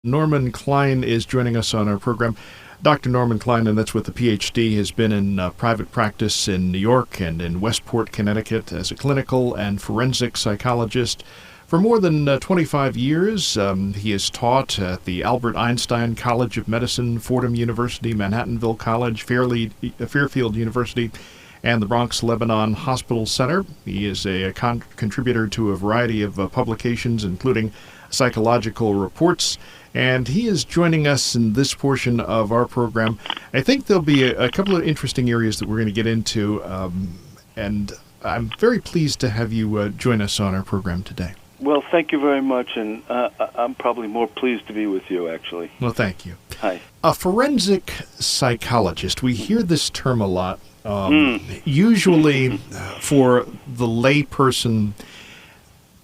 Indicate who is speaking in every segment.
Speaker 1: Norman Klein is joining us on our program. Dr. Norman Klein, and that's with a PhD, has been in private practice in New York and in Westport, Connecticut as a clinical and forensic psychologist. For more than 25 years, he has taught at the Albert Einstein College of Medicine, Fordham University, Manhattanville College, Fairfield University, and the Bronx Lebanon Hospital Center. He is a contributor to a variety of publications, including Psychological Reports, and he is joining us in this portion of our program. I think there'll be a couple of interesting areas that we're going to get into, and I'm very pleased to have you join us on our program today.
Speaker 2: Well, thank you very much, and I'm probably more pleased to be with you, actually.
Speaker 1: Well, thank you.
Speaker 2: Hi.
Speaker 1: A forensic psychologist, we hear this term a lot. Usually for the lay person,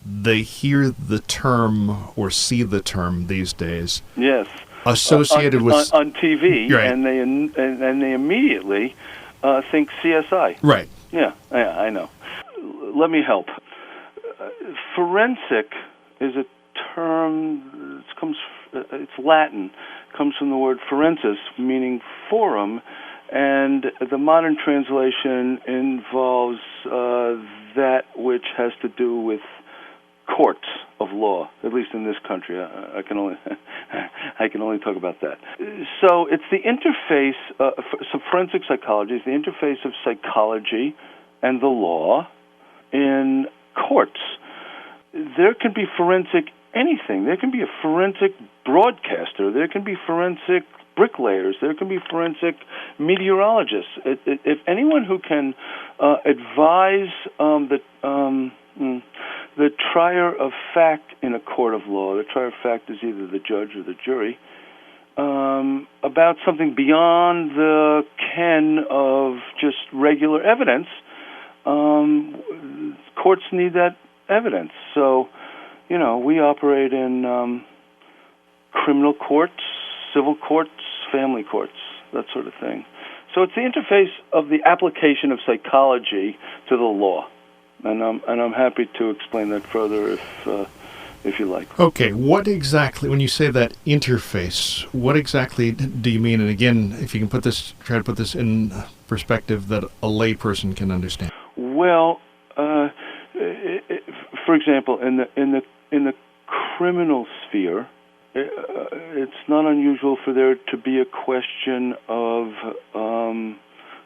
Speaker 1: they hear the term or see the term these days.
Speaker 2: Yes.
Speaker 1: Associated with
Speaker 2: on TV,
Speaker 1: right.
Speaker 2: and they immediately think CSI.
Speaker 1: Right.
Speaker 2: Yeah, I know. Let me help. Forensic is a term. It's Latin. It comes from the word forensis, meaning forum, and the modern translation involves that which has to do with courts of law, at least in this country. I can only talk about that. So it's the interface. So forensic psychology is the interface of psychology and the law in courts. There can be forensic anything. There can be a forensic broadcaster. There can be forensic bricklayers. There can be forensic meteorologists. If anyone who can advise the trier of fact in a court of law, the trier of fact is either the judge or the jury, about something beyond the ken of just regular evidence, courts need that evidence. So, we operate in criminal courts, civil courts, family courts, that sort of thing. So it's the interface of the application of psychology to the law. And I'm happy to explain that further if you like.
Speaker 1: Okay, what exactly, when you say that interface, what exactly do you mean? And again, if you can try to put this in perspective that a layperson can understand.
Speaker 2: Well, for example, in the criminal sphere, it's not unusual for there to be a question of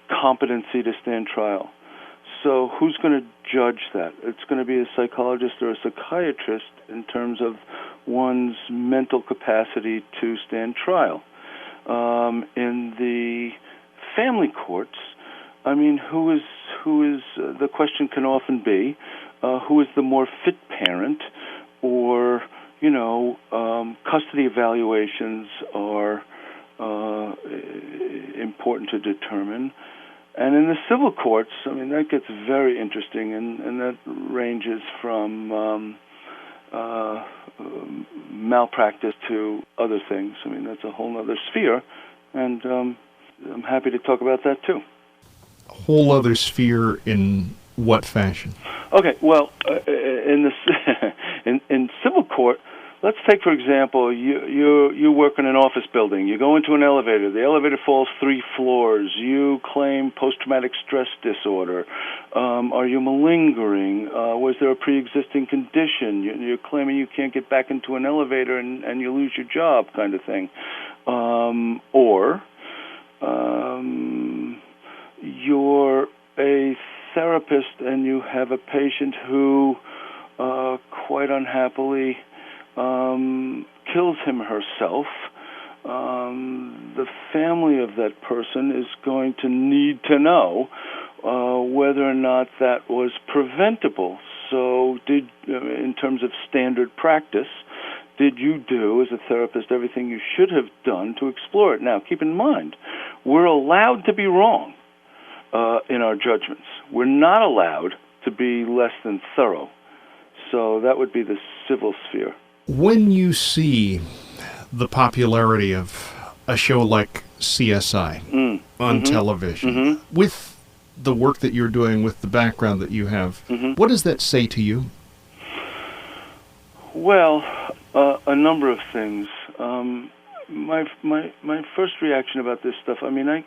Speaker 2: competency to stand trial. So who's going to judge that? It's going to be a psychologist or a psychiatrist in terms of one's mental capacity to stand trial. In the family courts, who is the question can often be, who is the more fit parent, or custody evaluations are important to determine. And in the civil courts, that gets very interesting, and that ranges from malpractice to other things. That's a whole other sphere, and I'm happy to talk about that too.
Speaker 1: A whole other sphere in what fashion?
Speaker 2: Okay, well, in civil court, let's take, for example, you work in an office building. You go into an elevator. The elevator falls 3 floors. You claim post-traumatic stress disorder. Are you malingering? Was there a pre-existing condition? You're claiming you can't get back into an elevator and you lose your job, kind of thing. Or you're a therapist and you have a patient who quite unhappily kills him or herself. The family of that person is going to need to know whether or not that was preventable. So in terms of standard practice, did you do, as a therapist, everything you should have done to explore it? Now, keep in mind, we're allowed to be wrong in our judgments. We're not allowed to be less than thorough. So that would be the civil sphere.
Speaker 1: When you the popularity of a show like CSI on television, with the work that you're doing, with the background that you have, what does that say to you?
Speaker 2: Well, a number of things. my first reaction about this stuff, I mean, I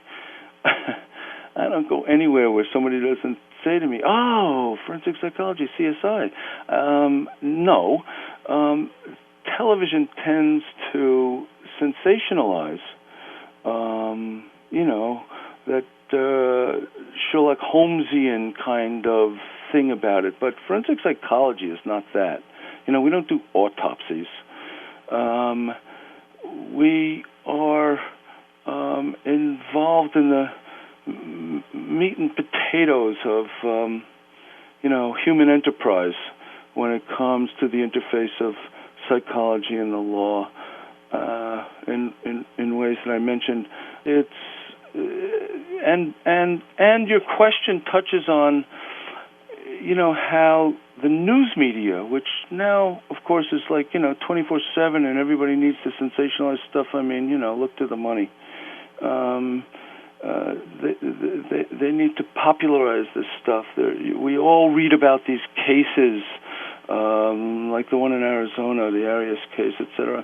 Speaker 2: I don't go anywhere where somebody doesn't say to me, "Oh, forensic psychology, CSI." No. Television tends to sensationalize, that Sherlock Holmesian kind of thing about it. But forensic psychology is not that. We don't do autopsies. We are involved in the meat and potatoes of, human enterprise when it comes to the interface of psychology and the law. In ways that I mentioned, it's and your question touches on, how the news media, which now, of course, is like 24/7, and everybody needs to sensationalize stuff. I mean, look to the money. They need to popularize this stuff. We all read about these cases, like the one in Arizona, the Arias case, etc.,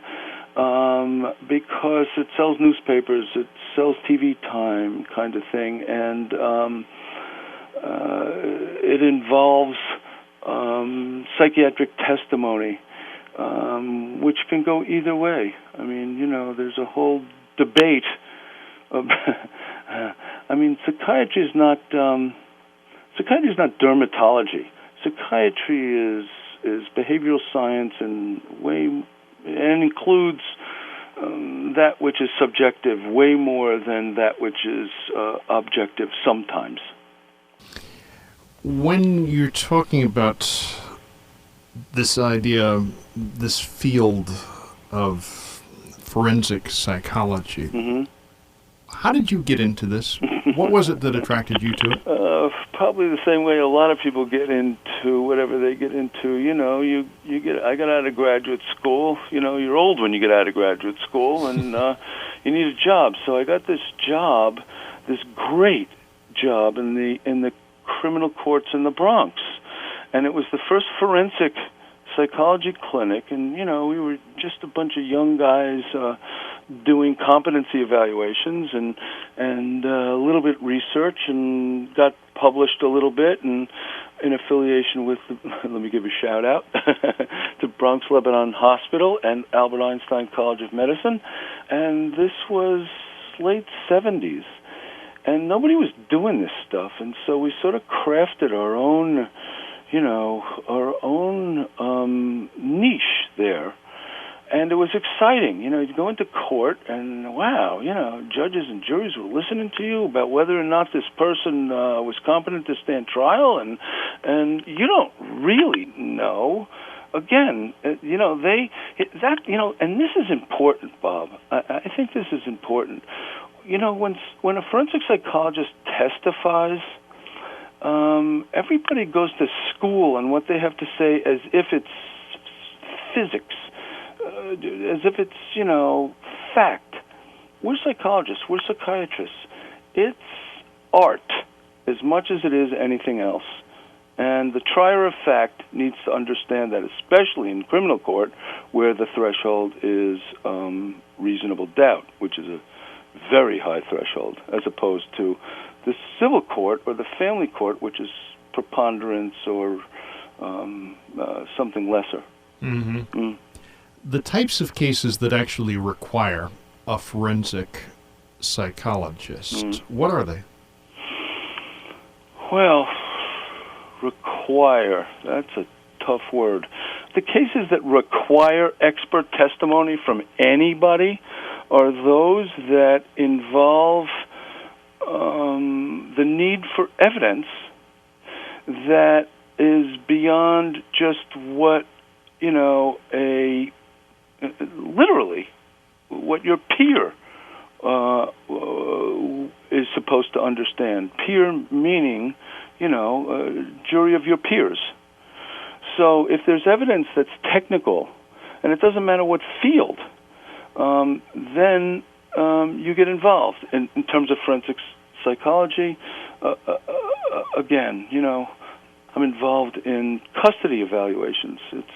Speaker 2: because it sells newspapers, it sells TV time, kind of thing, and it involves psychiatric testimony, which can go either way. I mean, there's a whole debate. I mean, psychiatry is not dermatology. Psychiatry is behavioral science and includes that which is subjective way more than that which is objective sometimes.
Speaker 1: When you're talking about this idea, this field of forensic psychology,
Speaker 2: Mm-hmm.
Speaker 1: How did you get into this? What was it that attracted you to it?
Speaker 2: Probably the same way a lot of people get into whatever they get into. I got out of graduate school. You're old when you get out of graduate school, and you need a job. So I got this job, this great job in the criminal courts in the Bronx, and it was the first forensic psychology clinic, and we were just a bunch of young guys doing competency evaluations and a little bit research, and got published a little bit, and in affiliation with, let me give a shout out to Bronx Lebanon Hospital and Albert Einstein College of Medicine, and this was late 70s, and nobody was doing this stuff, and so we sort of crafted our own niche there. And it was exciting. You'd go into court, and wow, judges and juries were listening to you about whether or not this person was competent to stand trial, and you don't really know. Again, and this is important, Bob. I think this is important. When a forensic psychologist testifies, everybody goes to school on what they have to say as if it's physics, as if it's, fact. We're psychologists, we're psychiatrists. It's art as much as it is anything else. And the trier of fact needs to understand that, especially in criminal court, where the threshold is reasonable doubt, which is a very high threshold, as opposed to the civil court or the family court, which is preponderance or something lesser.
Speaker 1: Mm-hmm. Mm. The types of cases that actually require a forensic psychologist, what are they?
Speaker 2: Well, require, that's a tough word. The cases that require expert testimony from anybody are those that involve the need for evidence that is beyond just what, literally, what your peer is supposed to understand. Peer meaning, a jury of your peers. So if there's evidence that's technical, and it doesn't matter what field, then you get involved. In terms of forensic psychology, again, I'm involved in custody evaluations. It's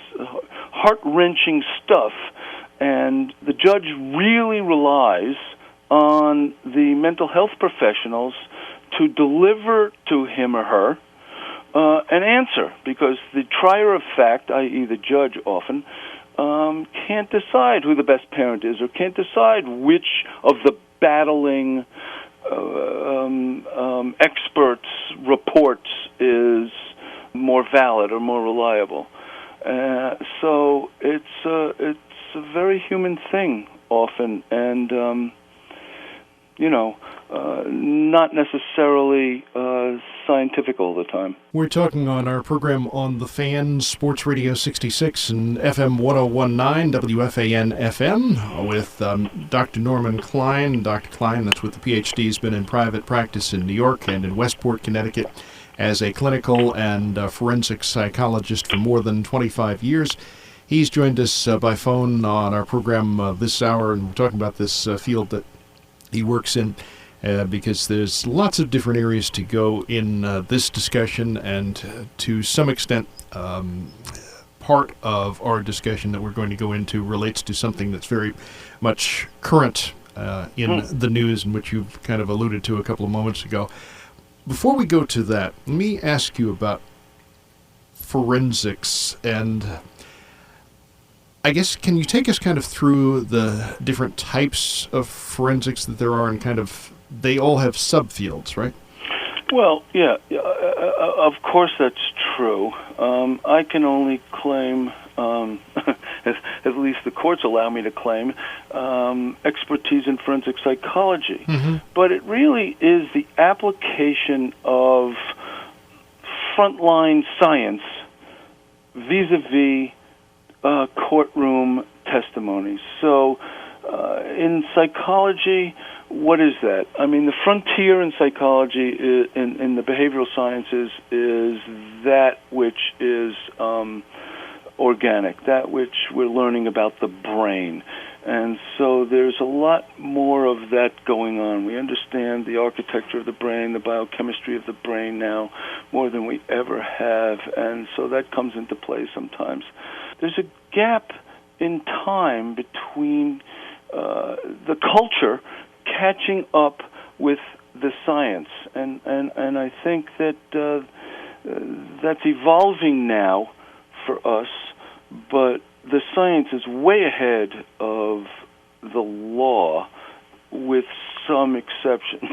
Speaker 2: heart-wrenching stuff, And the judge really relies on the mental health professionals to deliver to him or her an answer, because the trier of fact, i.e. the judge often, can't decide who the best parent is, or can't decide which of the battling experts' reports is more valid or more reliable. So it's a very human thing often, and not necessarily scientific all the time.
Speaker 1: We're talking on our program on The Fan, Sports Radio 66 and FM 1019, WFAN FM, with Dr. Norman Klein. Dr. Klein, that's with the PhD, has been in private practice in New York and in Westport, Connecticut, as a clinical and forensic psychologist for more than 25 years. He's joined us by phone on our program this hour, and we're talking about this field that he works in, because there's lots of different areas to go in this discussion, and to some extent, part of our discussion that we're going to go into relates to something that's very much current in the news, and which you've kind of alluded to a couple of moments ago. Before we go to that, let me ask you about forensics, and I guess, can you take us kind of through the different types of forensics that there are, and kind of, they all have subfields, right?
Speaker 2: Well, yeah, of course that's true. I can only claim, at least the courts allow me to claim, expertise in forensic psychology. Mm-hmm. But it really is the application of frontline science vis-a-vis courtroom testimonies. So in psychology, what is that? I mean, the frontier in psychology, in the behavioral sciences, is that which is organic, that which we're learning about the brain. And so there's a lot more of that going on. We understand the architecture of the brain, the biochemistry of the brain now, more than we ever have. And so that comes into play sometimes. There's a gap in time between the culture catching up with the science, and I think that that's evolving now for us, but the science is way ahead of the law, with some exceptions.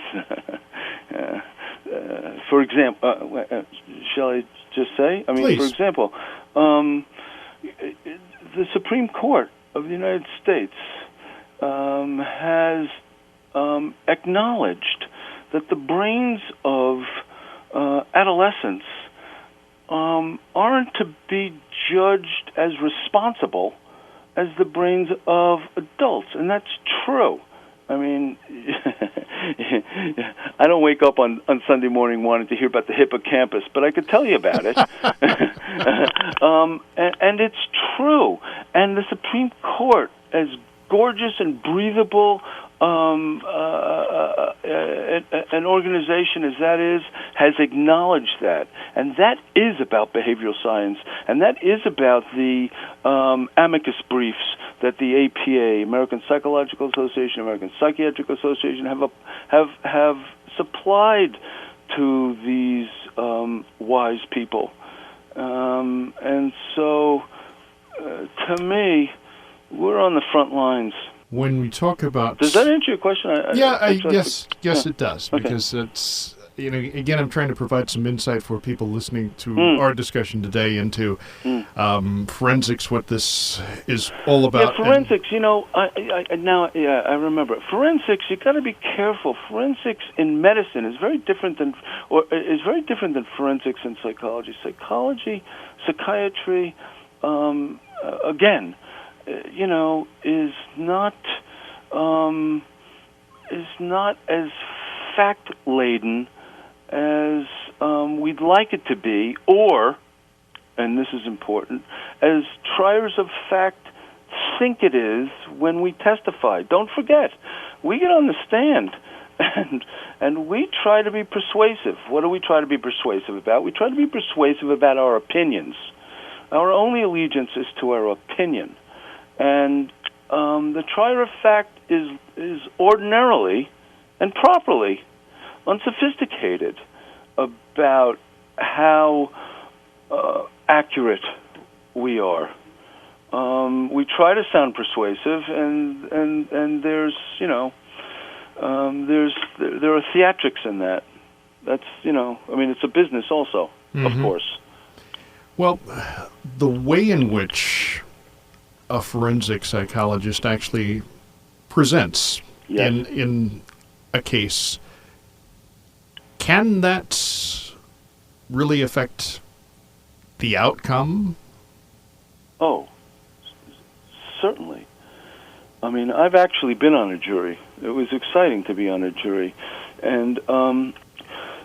Speaker 2: For example, shall I just say? I mean,
Speaker 1: Please.
Speaker 2: For example, the Supreme Court of the United States has acknowledged that the brains of adolescents aren't to be judged as responsible as the brains of adults, and that's true. I mean, I don't wake up on Sunday morning wanting to hear about the hippocampus, but I could tell you about it. And it's true. And the Supreme Court, as gorgeous and breathable an organization as that is, has acknowledged that. And that is about behavioral science, and that is about the amicus briefs that the APA, American Psychological Association, American Psychiatric Association, have supplied to these wise people. And so, to me, we're on the front lines.
Speaker 1: When we talk about...
Speaker 2: Does that answer your question?
Speaker 1: Yes, it does, because it's, again, I'm trying to provide some insight for people listening to our discussion today into forensics, what this is all about.
Speaker 2: Yeah, forensics, I remember. Forensics, you got to be careful. Forensics in medicine is very different than forensics in psychology. Psychiatry, again, is not as fact laden as we'd like it to be, or, and this is important, as triers of fact think it is when we testify. Don't forget, we get on the stand and we try to be persuasive. What do we try to be persuasive about? We try to be persuasive about our opinions. Our only allegiance is to our opinion. And the trier of fact is ordinarily and properly unsophisticated about how accurate we are. We try to sound persuasive, and there's there are theatrics in that. That's it's a business also, of course.
Speaker 1: Well, the way in which a forensic psychologist actually presents in a case, can that really affect the outcome?
Speaker 2: Oh, certainly. I mean, I've actually been on a jury. It was exciting to be on a jury, and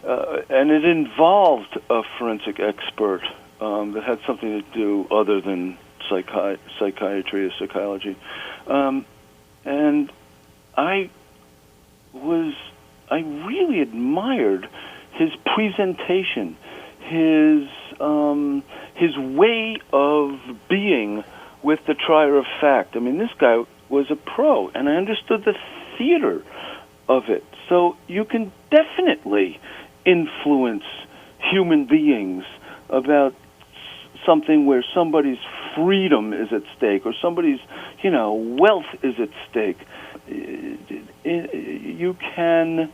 Speaker 2: it involved a forensic expert that had something to do other than psychiatry or psychology, and I really admired his presentation, his way of being with the trier of fact. I mean, this guy was a pro, and I understood the theater of it. So you can definitely influence human beings about something where somebody's freedom is at stake or somebody's, wealth is at stake. You can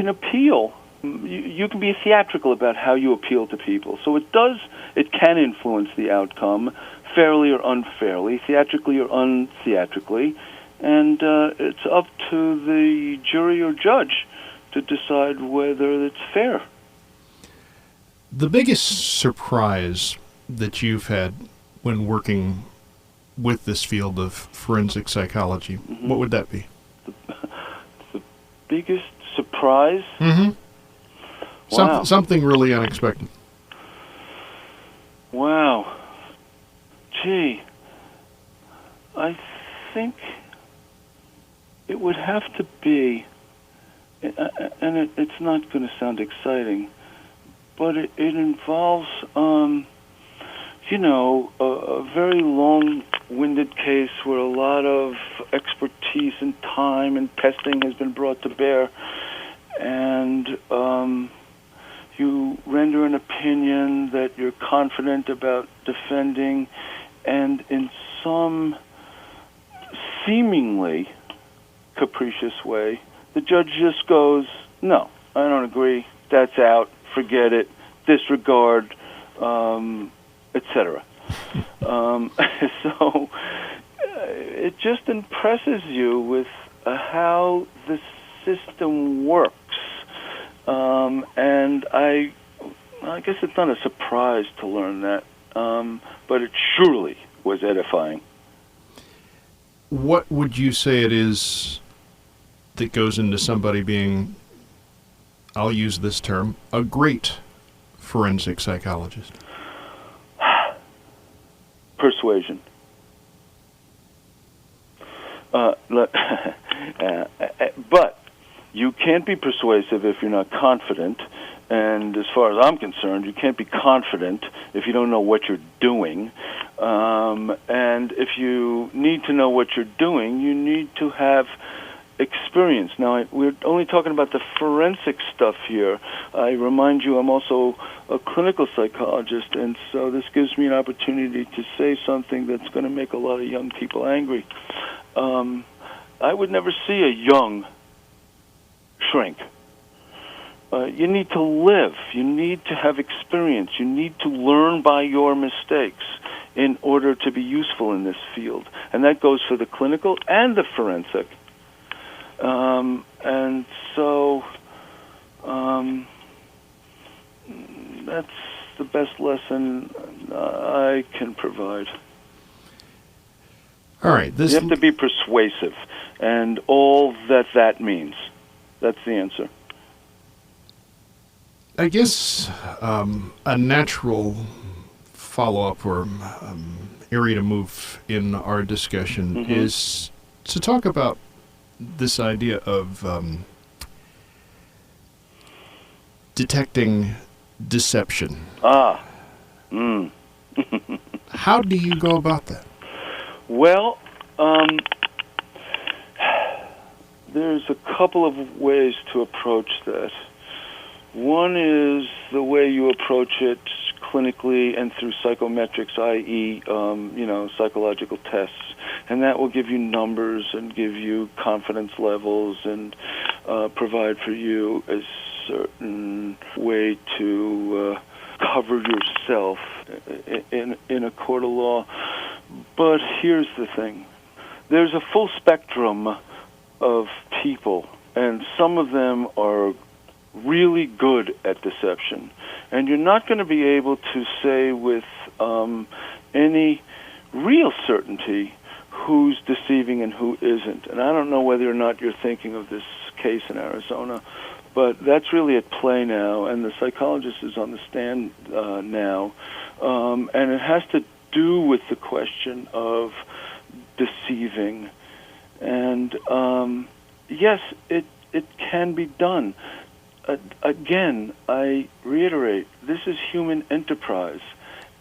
Speaker 2: appeal. You can be theatrical about how you appeal to people. So it can influence the outcome, fairly or unfairly, theatrically or untheatrically, and it's up to the jury or judge to decide whether it's fair.
Speaker 1: The biggest surprise that you've had when working with this field of forensic psychology, what would that be?
Speaker 2: The biggest surprise?
Speaker 1: Wow. Something really unexpected.
Speaker 2: Wow. Gee, I think it would have to be, and it's not going to sound exciting, but it involves, a very long-winded case where a lot of expertise and time and testing has been brought to bear, and you render an opinion that you're confident about defending, and in some seemingly capricious way, the judge just goes, no, I don't agree, that's out, forget it, disregard, etc. So it just impresses you with how the system works. And I guess it's not a surprise to learn that, but it surely was edifying.
Speaker 1: What would you say it is that goes into somebody being, I'll use this term, a great forensic psychologist?
Speaker 2: Persuasion. But you can't be persuasive if you're not confident, and as far as I'm concerned, you can't be confident if you don't know what you're doing. And if you need to know what you're doing, you need to have experience. Now, we're only talking about the forensic stuff here. I remind you I'm also a clinical psychologist, and so this gives me an opportunity to say something that's going to make a lot of young people angry. I would never see a young shrink. You need to live. You need to have experience. You need to learn by your mistakes in order to be useful in this field. And that goes for the clinical and the forensic. And so that's the best lesson I can provide.
Speaker 1: All right.
Speaker 2: You have to be persuasive, and all that means. That's the answer.
Speaker 1: I guess a natural follow-up or area to move in our discussion is to talk about this idea of detecting deception.
Speaker 2: How
Speaker 1: do you go about that?
Speaker 2: Well, There's a couple of ways to approach that. One is the way you approach it clinically and through psychometrics, i.e., psychological tests, and that will give you numbers and give you confidence levels and provide for you a certain way to cover yourself in a court of law. But here's the thing. There's a full spectrum of people, and some of them are really good at deception. And you're not going to be able to say with any real certainty who's deceiving and who isn't. And I don't know whether or not you're thinking of this case in Arizona, but that's really at play now, and the psychologist is on the stand now. And it has to do with the question of deceiving. And yes, it can be done. Again, I reiterate, this is human enterprise,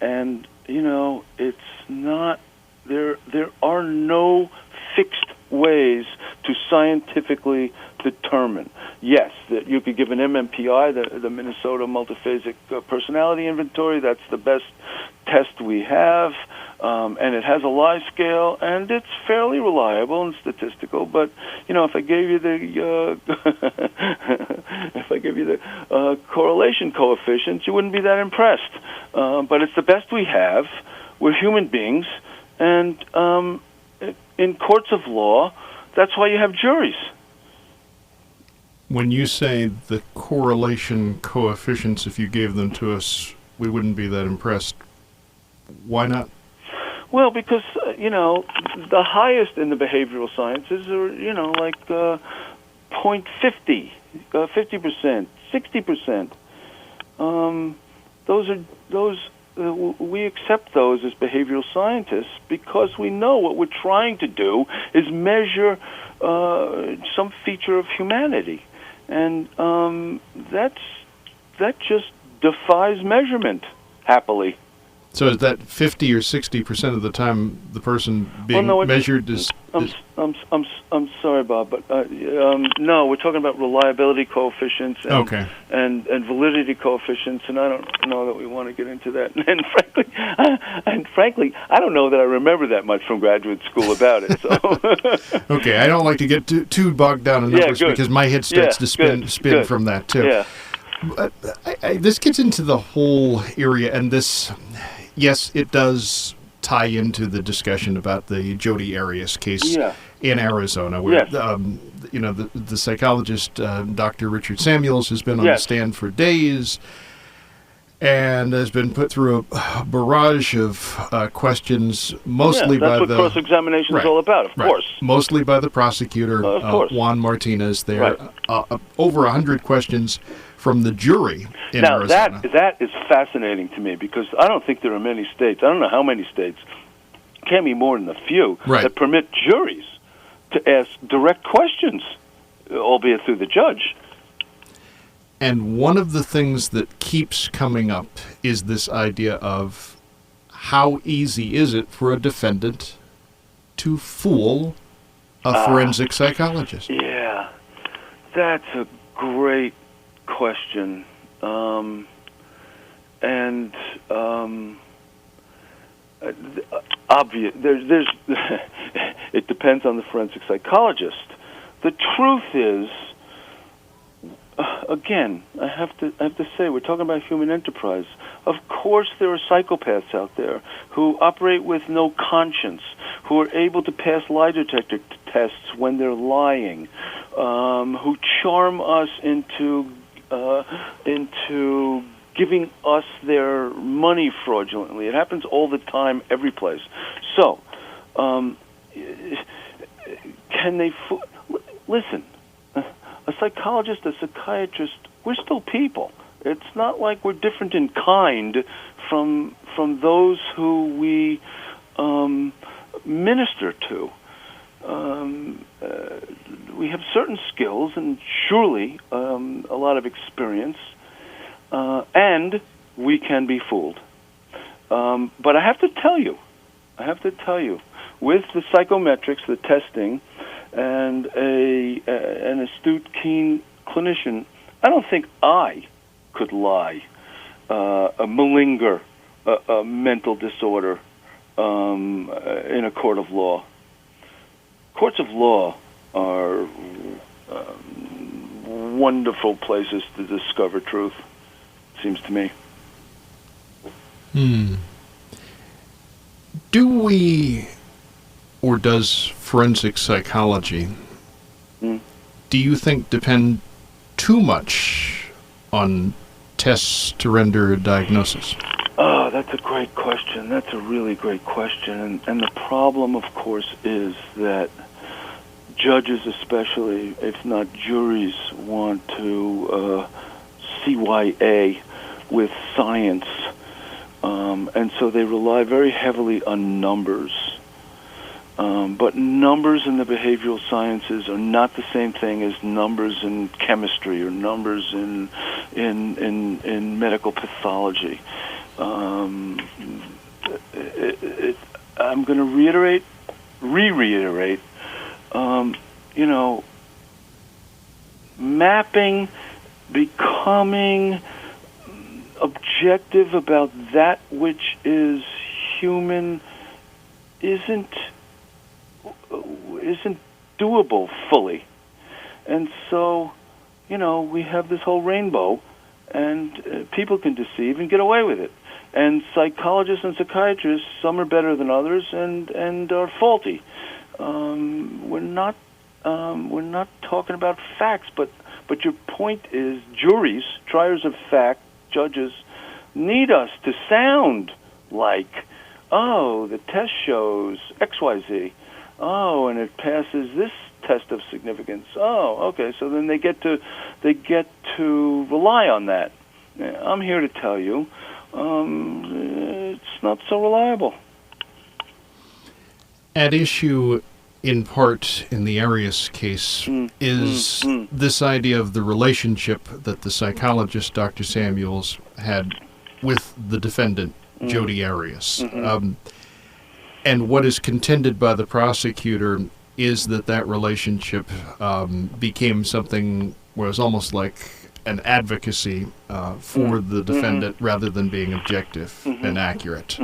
Speaker 2: and it's not. There are no fixed ways to scientifically determine. Yes, that you could give an MMPI, the Minnesota Multiphasic Personality Inventory. That's the best test we have, and it has a lie scale, and it's fairly reliable and statistical. But if I gave you the correlation coefficients, you wouldn't be that impressed. But it's the best we have. We're human beings, and in courts of law, that's why you have juries.
Speaker 1: When you say the correlation coefficients, if you gave them to us, we wouldn't be that impressed. Why not?
Speaker 2: Well, because, the highest in the behavioral sciences are, like 0.50, 50%, 60%. We accept those as behavioral scientists because we know what we're trying to do is measure some feature of humanity. And that just defies measurement, happily.
Speaker 1: So is that 50 or 60% of the time the person being measured is...
Speaker 2: I'm sorry, Bob, but no, we're talking about reliability coefficients and validity coefficients, and I don't know that we want to get into that. And frankly, I don't know that I remember that much from graduate school about it. So
Speaker 1: okay, I don't like to get too bogged down in numbers because my head starts to spin from that too.
Speaker 2: Yeah.
Speaker 1: But this gets into the whole area, and this, yes, it does tie into the discussion about the Jodi Arias case in Arizona, where the psychologist Dr. Richard Samuels has been on the stand for days and has been put through a barrage of questions, mostly by the...
Speaker 2: That's what cross-examination is all about, of course.
Speaker 1: Mostly by the prosecutor, Juan Martinez there. Over 100 questions from the jury in Arizona.
Speaker 2: Now, that is fascinating to me because I don't think there are many states, I don't know how many states, can't be more than a few, that permit juries to ask direct questions, albeit through the judge.
Speaker 1: And one of the things that keeps coming up is this idea of how easy is it for a defendant to fool a forensic psychologist?
Speaker 2: Yeah, that's a great question. Obvious. There's it depends on the forensic psychologist. The truth is, again, I have to say, we're talking about human enterprise. Of course, there are psychopaths out there who operate with no conscience, who are able to pass lie detector tests when they're lying, who charm us into giving us their money fraudulently. It happens all the time, every place. So, can they... Listen, a psychologist, a psychiatrist, we're still people. It's not like we're different in kind from those who we minister to. We have certain skills and surely a lot of experience, and we can be fooled. But I have to tell you, with the psychometrics, the testing, and an astute, keen clinician, I don't think I could lie, malinger a mental disorder in a court of law. Courts of law are wonderful places to discover truth, seems to me.
Speaker 1: Do we, or does forensic psychology, do you think, depend too much on tests to render a diagnosis?
Speaker 2: Oh, that's a great question. That's a really great question. And the problem, of course, is that judges especially, if not juries, want to CYA with science. And so they rely very heavily on numbers. But numbers in the behavioral sciences are not the same thing as numbers in chemistry or numbers in medical pathology. I'm going to reiterate, mapping, becoming objective about that which is human isn't doable fully. And so, we have this whole rainbow, and people can deceive and get away with it. And psychologists and psychiatrists, some are better than others, and are faulty. We're not talking about facts, but your point is juries, triers of fact, judges, need us to sound like, oh, the test shows XYZ. Oh, and it passes this test of significance. Oh, okay. So then they get to rely on that. I'm here to tell you, it's not so reliable.
Speaker 1: At issue, in part, in the Arias case, is this idea of the relationship that the psychologist, Dr. Samuels, had with the defendant, Jodi Arias. And what is contended by the prosecutor is that relationship became something where it was almost like an advocacy for the defendant rather than being objective and accurate.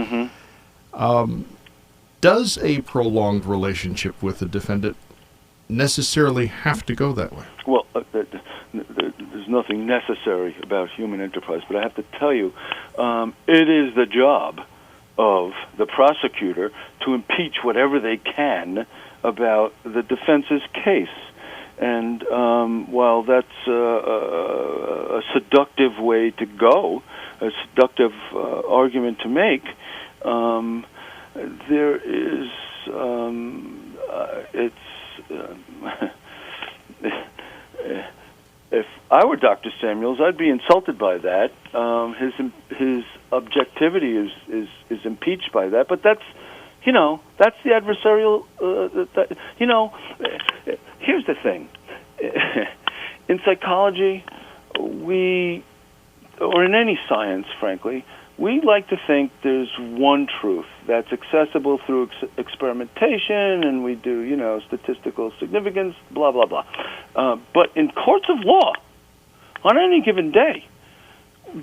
Speaker 1: Does a prolonged relationship with the defendant necessarily have to go that way?
Speaker 2: Well, there's nothing necessary about human enterprise, but I have to tell you, it is the job of the prosecutor to impeach whatever they can about the defense's case. And while that's a seductive way to go, a seductive argument to make, there is, if I were Dr. Samuels, I'd be insulted by that. His objectivity is impeached by that. But that's the adversarial. Here's the thing: in psychology, or in any science, frankly, we like to think there's one truth that's accessible through experimentation, and we do, statistical significance, blah, blah, blah. But in courts of law, on any given day,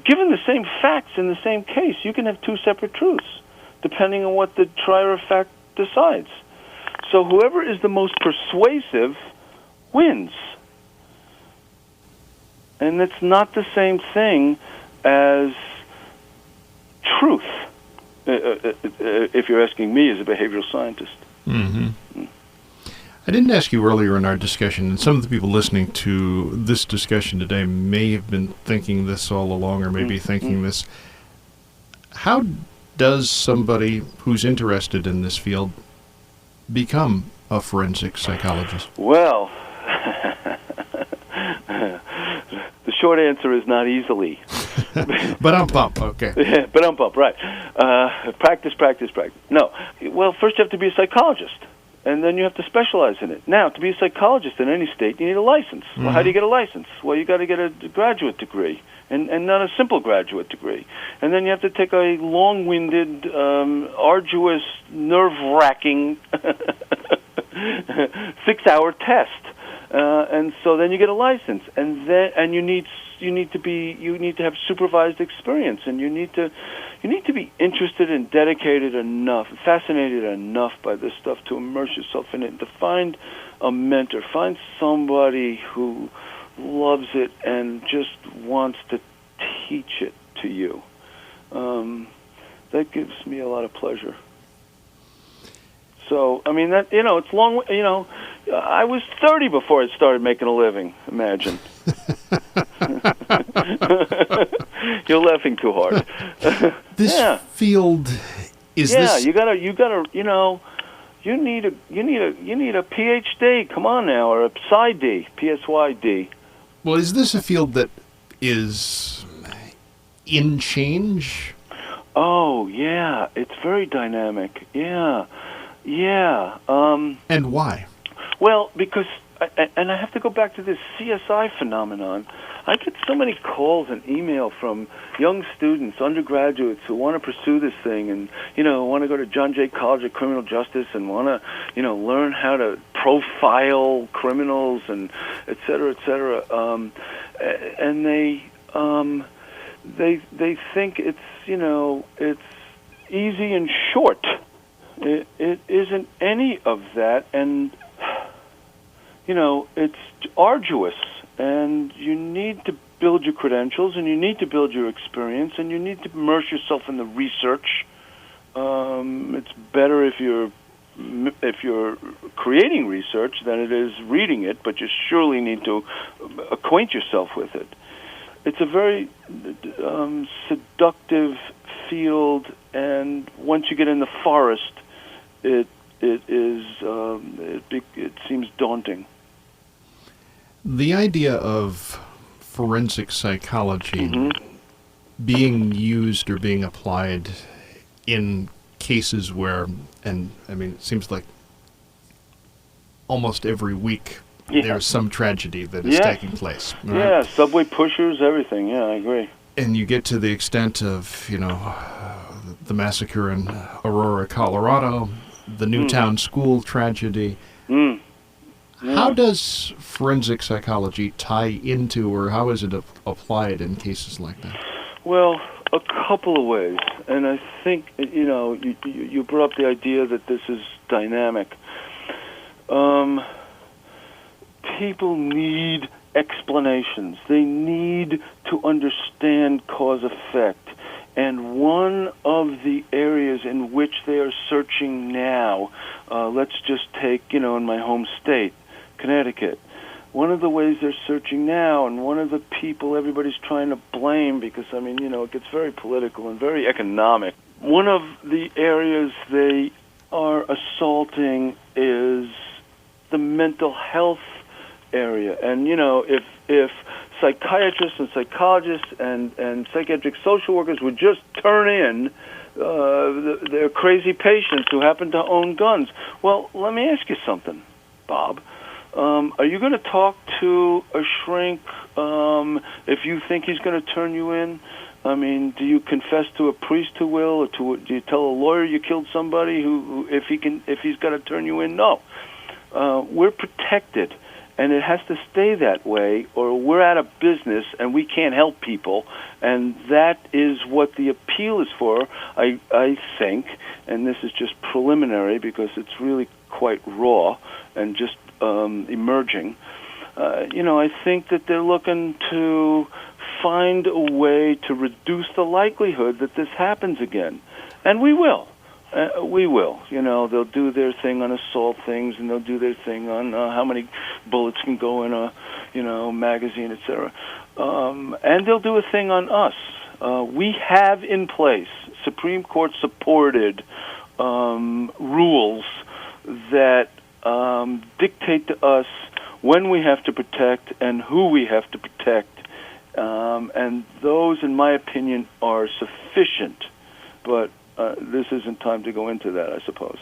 Speaker 2: given the same facts in the same case, you can have two separate truths, depending on what the trier of fact decides. So whoever is the most persuasive wins. And it's not the same thing as truth, if you're asking me as a behavioral scientist.
Speaker 1: I didn't ask you earlier in our discussion, and some of the people listening to this discussion today may have been thinking this all along, or maybe thinking this. How does somebody who's interested in this field become a forensic psychologist?
Speaker 2: Well, the short answer is not easily.
Speaker 1: But I'm pumped, okay.
Speaker 2: But I'm pumped, right. Practice. No. Well, first you have to be a psychologist. and then you have to specialize in it. Now, to be a psychologist in any state, you need a license. Well, how do you get a license? Well, you got to get a graduate degree, and not a simple graduate degree. And then you have to take a long-winded, arduous, nerve-wracking 6-hour test. And so then you get a license, and you need to have supervised experience, and you need to be interested and dedicated enough, fascinated enough by this stuff to immerse yourself in it, and to find a mentor, find somebody who loves it and just wants to teach it to you. That gives me a lot of pleasure. So, I mean, that, it's long, I was 30 before I started making a living, imagine. You're laughing too hard.
Speaker 1: This field is this.
Speaker 2: You need a PhD. Come on now, or a PsyD, PSYD.
Speaker 1: Well, is this a field that is in change?
Speaker 2: Oh yeah, it's very dynamic. Yeah.
Speaker 1: And why?
Speaker 2: Well, because, and I have to go back to this CSI phenomenon. I get so many calls and email from young students, undergraduates, who want to pursue this thing and, want to go to John Jay College of Criminal Justice and want to, learn how to profile criminals and et cetera, et cetera. And they think it's, it's easy and short. It isn't any of that, and it's arduous, and you need to build your credentials, and you need to build your experience, and you need to immerse yourself in the research. It's better if you're creating research than it is reading it, but you surely need to acquaint yourself with it. It's a very seductive field, and once you get in the forest, it seems daunting.
Speaker 1: The idea of forensic psychology being used or being applied in cases where, and I mean, it seems like almost every week there's some tragedy that is taking place. Right?
Speaker 2: Yeah, subway pushers, everything. Yeah, I agree.
Speaker 1: And you get to the extent of, the massacre in Aurora, Colorado, the Newtown school tragedy. Yeah. How does forensic psychology tie into, or how is it applied in cases like that?
Speaker 2: Well, a couple of ways. And I think, you brought up the idea that this is dynamic. People need explanations. They need to understand cause-effect. And one of the areas in which they are searching now, let's just take, in my home state, Connecticut, one of the ways they're searching now, and one of the people everybody's trying to blame, because, it gets very political and very economic. One of the areas they are assaulting is the mental health area. And, if psychiatrists and psychologists and psychiatric social workers would just turn in their crazy patients who happen to own guns. Well, let me ask you something, Bob. Are you going to talk to a shrink if you think he's going to turn you in? I mean, do you confess to a priest who will, or do you tell a lawyer you killed somebody who if he's got to turn you in? No. We're protected. And it has to stay that way, or we're out of business and we can't help people. And that is what the appeal is for, I think. And this is just preliminary because it's really quite raw and just emerging. I think that they're looking to find a way to reduce the likelihood that this happens again. And we will. We will. They'll do their thing on assault things, and they'll do their thing on how many bullets can go in a, magazine, etc. And they'll do a thing on us. We have in place Supreme Court supported rules that dictate to us when we have to protect and who we have to protect. And those, in my opinion, are sufficient. But this isn't time to go into that, I suppose.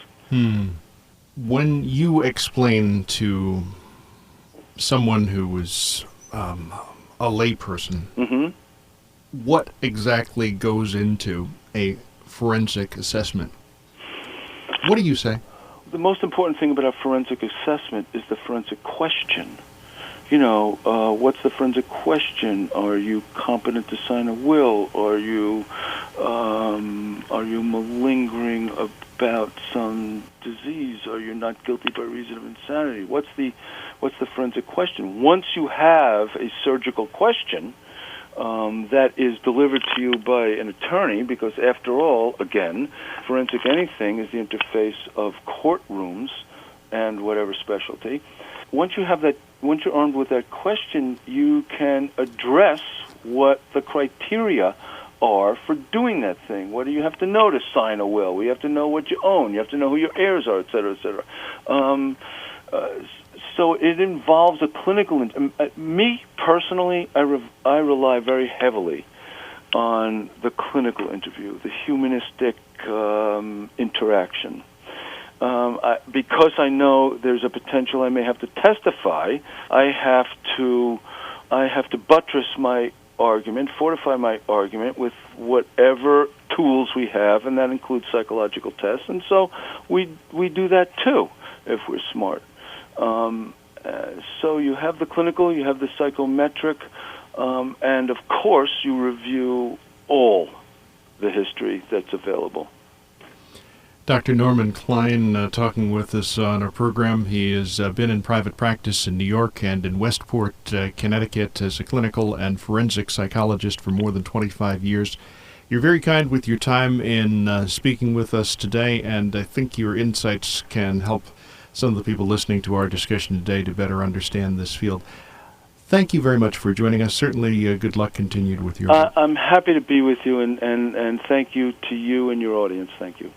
Speaker 1: When you explain to someone who was a layperson,
Speaker 2: Mm-hmm.
Speaker 1: what exactly goes into a forensic assessment, what do you say?
Speaker 2: The most important thing about a forensic assessment is the forensic question. What's the forensic question? Are you competent to sign a will? Are you malingering about some disease? Are you not guilty by reason of insanity? What's the forensic question? Once you have a surgical question that is delivered to you by an attorney, because after all, again, forensic anything is the interface of courtrooms and whatever specialty. Once you're armed with that question, you can address what the criteria are for doing that thing. What do you have to know to sign a will? You have to know what you own. You have to know who your heirs are, et cetera, et cetera. So it involves a clinical. Me personally, I rely very heavily on the clinical interview, the humanistic interaction. Because I know there's a potential I may have to testify, I have to buttress my argument, fortify my argument with whatever tools we have, and that includes psychological tests. And so we do that too, if we're smart. So you have the clinical, you have the psychometric, and of course you review all the history that's available.
Speaker 1: Dr. Norman Klein talking with us on our program. He has been in private practice in New York and in Westport, Connecticut as a clinical and forensic psychologist for more than 25 years. You're very kind with your time in speaking with us today, and I think your insights can help some of the people listening to our discussion today to better understand this field. Thank you very much for joining us. Certainly good luck continued with your work.
Speaker 2: I'm happy to be with you, and thank you to you and your audience. Thank you.